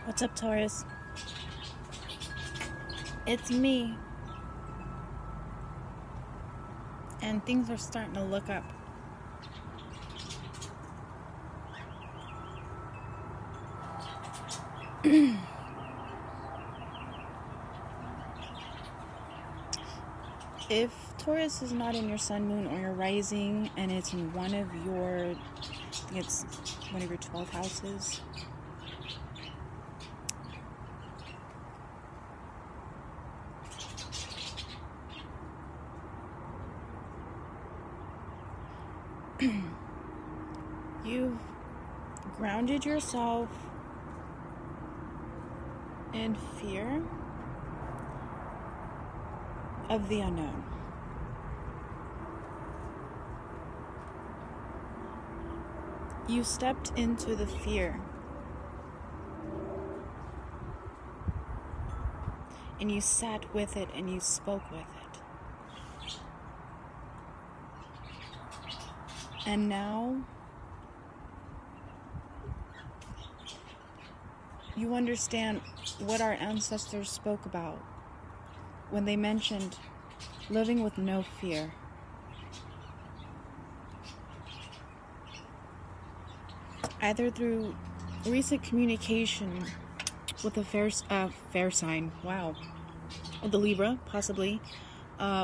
What's up, Taurus? It's me. And things are starting to look up. If Taurus is not in your sun, moon, or your rising, and it's in one of your, I think it's one of your 12 houses, you've grounded yourself in fear of the unknown. You stepped into the fear and you sat with it and you spoke with it. And now you understand what our ancestors spoke about when they mentioned living with no fear. Either through recent communication with a fair sign, wow, the Libra, possibly,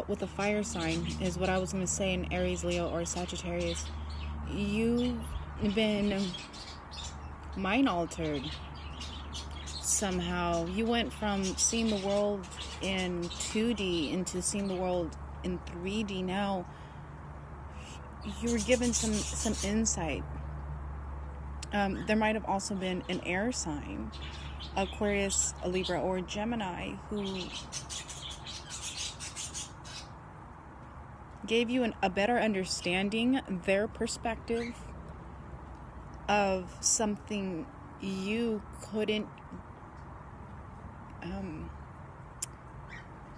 with a fire sign is what I was going to say, in Aries, Leo, or Sagittarius. You've been mind altered somehow. You went from seeing the world in 2D into seeing the world in 3D. Now you were given some insight. There might have also been an air sign, Aquarius, a Libra, or a Gemini, who gave you a better understanding, their perspective of something you couldn't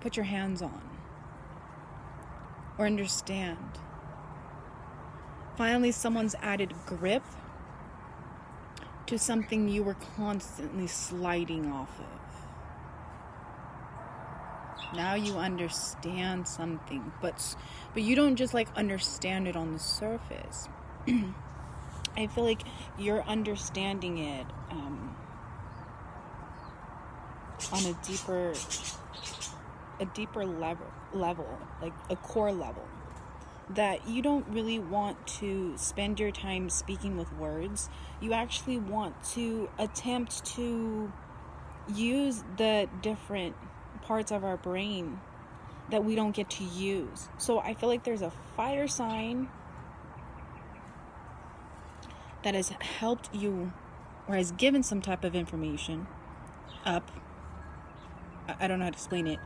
put your hands on or understand. Finally, someone's added grip to something you were constantly sliding off of. Now you understand something, but you don't just like understand it on the surface. I feel like you're understanding it on a deeper level, like a core level, that you don't really want to spend your time speaking with words. You actually want to attempt to use the different parts of our brain that we don't get to use. So I feel like there's a fire sign that has helped you or has given some type of information up. I don't know how to explain it.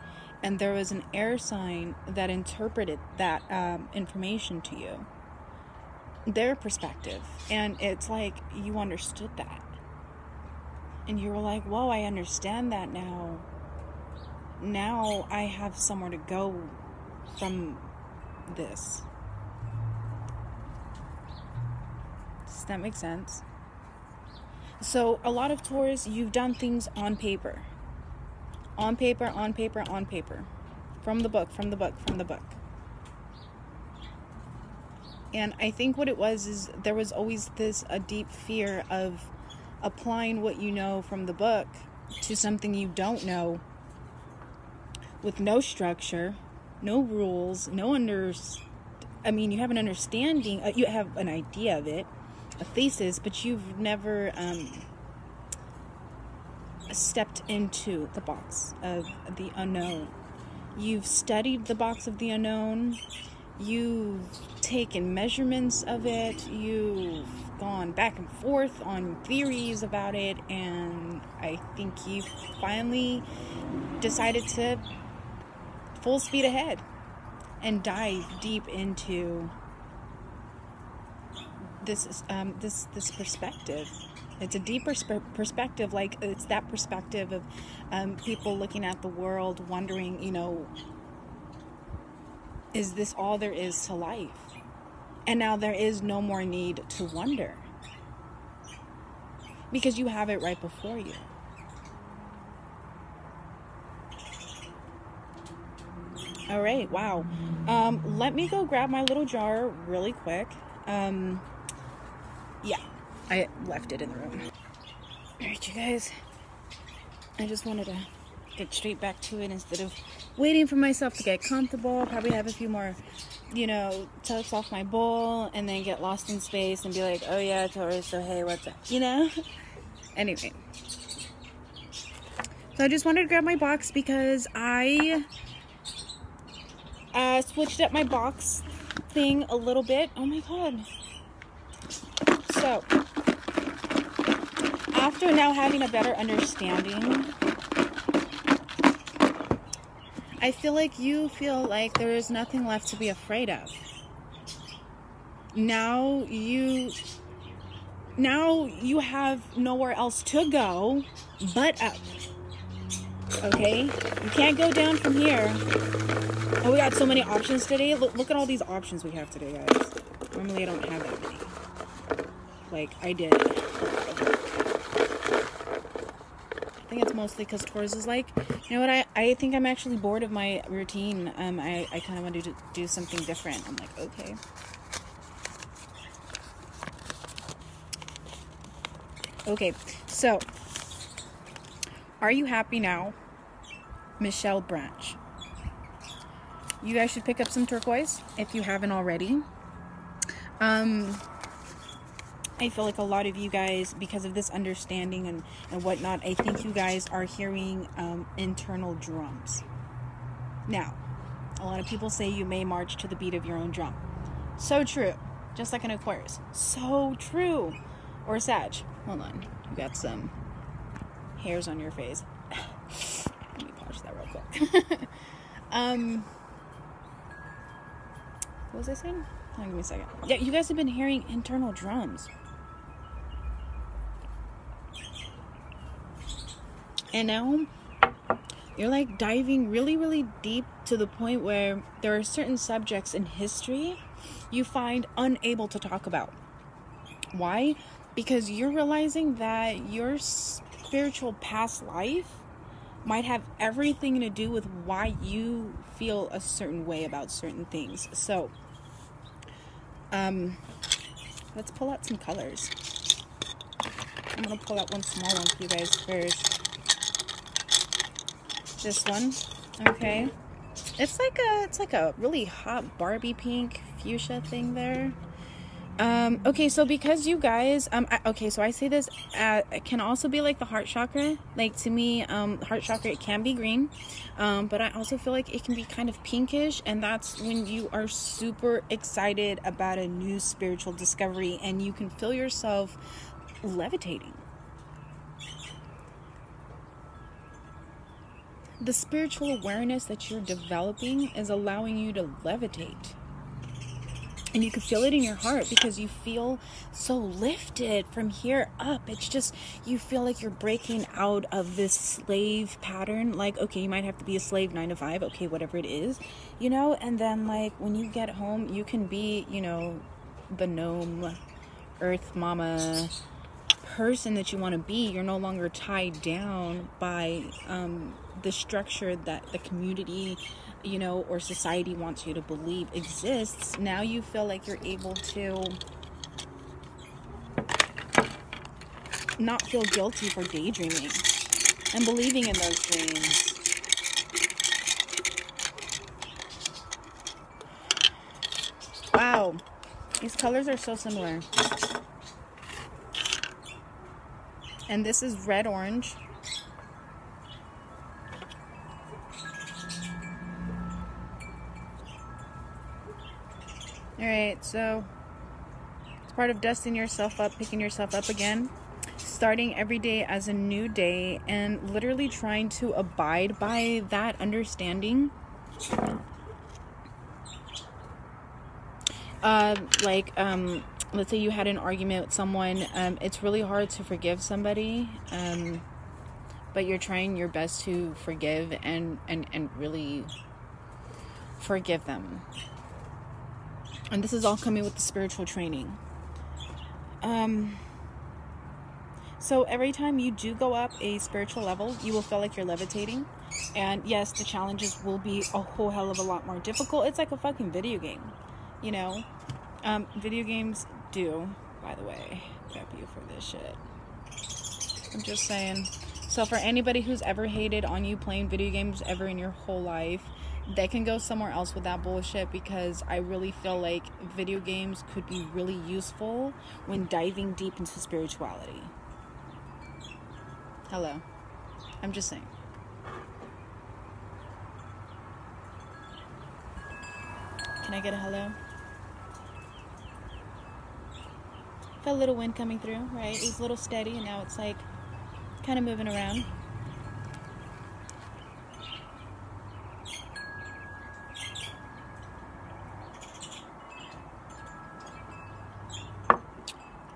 And there was an air sign that interpreted that information to you, their perspective. And it's like you understood that. And you were like, whoa, I understand that now. Now I have somewhere to go from this. Does that make sense? So a lot of Taurus, you've done things on paper. On paper, on paper, on paper. From the book, from the book, from the book. And I think what it was is there was always a deep fear of applying what you know from the book to something you don't know, with no structure, no rules, you have an understanding, you have an idea of it, a thesis, but you've never stepped into the box of the unknown. You've studied the box of the unknown. You've taken measurements of it. You've gone back and forth on theories about it. And I think you finally decided to full speed ahead and dive deep into this perspective. It's a deeper perspective, like it's that perspective of people looking at the world, wondering, is this all there is to life? And now there is no more need to wonder, because you have it right before you. All right, wow. Let me go grab my little jar really quick. Yeah, I left it in the room. All right, you guys. I just wanted to get straight back to it instead of waiting for myself to get comfortable. Probably have a few more, you know, tugs off my bowl and then get lost in space and be like, oh yeah, Taurus, so hey, what's up? You know? Anyway. So I just wanted to grab my box because I switched up my box thing a little bit. Oh my god. So, after now having a better understanding, I feel like you feel like there is nothing left to be afraid of. Now you have nowhere else to go but up. Okay? You can't go down from here. Oh, we got so many options today. Look at all these options we have today, guys. Normally I don't have that many. Like, I did. I think it's mostly because Taurus is like, you know what, I think I'm actually bored of my routine. I kind of want to do something different. I'm like, okay. Okay, so, are you happy now? Michelle Branch. You guys should pick up some turquoise if you haven't already. I feel like a lot of you guys, because of this understanding and whatnot, I think you guys are hearing internal drums. Now, a lot of people say you may march to the beat of your own drum. So true. Just like an Aquarius. So true. Or Sag. Hold on. You got some hairs on your face. Let me pause that real quick. What was I saying? Give me a second. Yeah, you guys have been hearing internal drums. And now you're like diving really, really deep to the point where there are certain subjects in history you find unable to talk about. Why? Because you're realizing that your spiritual past life might have everything to do with why you feel a certain way about certain things. So, let's pull out some colors. I'm gonna pull out one small one for you guys first. This one, okay. It's like a really hot Barbie pink fuchsia thing there. Okay, so because you guys, okay, so I say this, it can also be like the heart chakra. Like, to me, heart chakra, it can be green, but I also feel like it can be kind of pinkish, and that's when you are super excited about a new spiritual discovery, and you can feel yourself levitating. The spiritual awareness that you're developing is allowing you to levitate. And you can feel it in your heart because you feel so lifted from here up. It's just, you feel like you're breaking out of this slave pattern. Like, okay, you might have to be a slave 9 to 5. Okay, whatever it is, you know. And then, like, when you get home, you can be, you know, the gnome, earth mama person that you want to be. You're no longer tied down by the structure that the community, you know, or society wants you to believe exists. Now you feel like you're able to not feel guilty for daydreaming and believing in those dreams. Wow, these colors are so similar. And this is red orange. Alright, so it's part of dusting yourself up, picking yourself up again, starting every day as a new day, and literally trying to abide by that understanding. Let's say you had an argument with someone. It's really hard to forgive somebody, but you're trying your best to forgive and really forgive them. And this is all coming with the spiritual training. So every time you do go up a spiritual level, you will feel like you're levitating. And yes, the challenges will be a whole hell of a lot more difficult. It's like a fucking video game, you know? Video games do, by the way, prep you for this shit. I'm just saying. So for anybody who's ever hated on you playing video games ever in your whole life, they can go somewhere else with that bullshit, because I really feel like video games could be really useful when diving deep into spirituality. Hello. I'm just saying. Can I get a hello? Felt a little wind coming through, right? It was a little steady, and now it's like kind of moving around.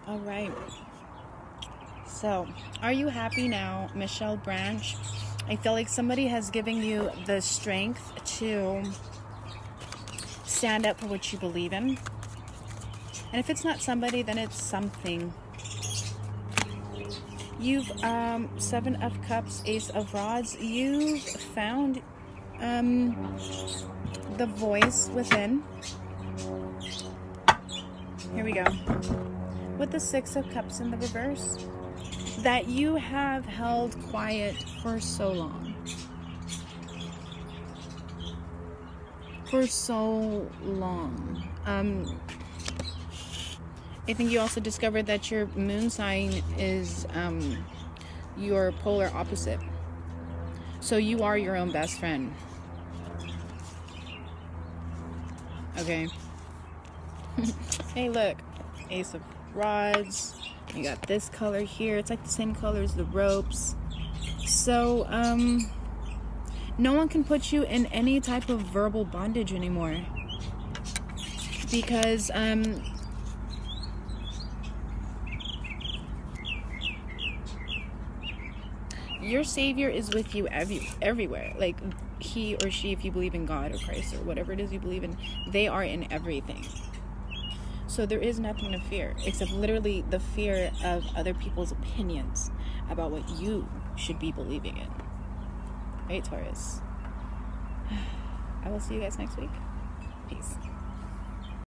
All right. So, are you happy now, Michelle Branch? I feel like somebody has given you the strength to stand up for what you believe in. And if it's not somebody, then it's something. You've, 7 of Cups, Ace of Rods. You've found the voice within. Here we go. With the 6 of Cups in the reverse, that you have held quiet for so long. For so long. I think you also discovered that your moon sign is your polar opposite. So you are your own best friend. Okay. Hey, look. Ace of Rods. You got this color here. It's like the same color as the ropes. So, no one can put you in any type of verbal bondage anymore. Because, your Savior is with you everywhere. Like, he or she, if you believe in God or Christ or whatever it is you believe in, they are in everything. So there is nothing to fear, except literally the fear of other people's opinions about what you should be believing in. Right, Taurus? I will see you guys next week. Peace.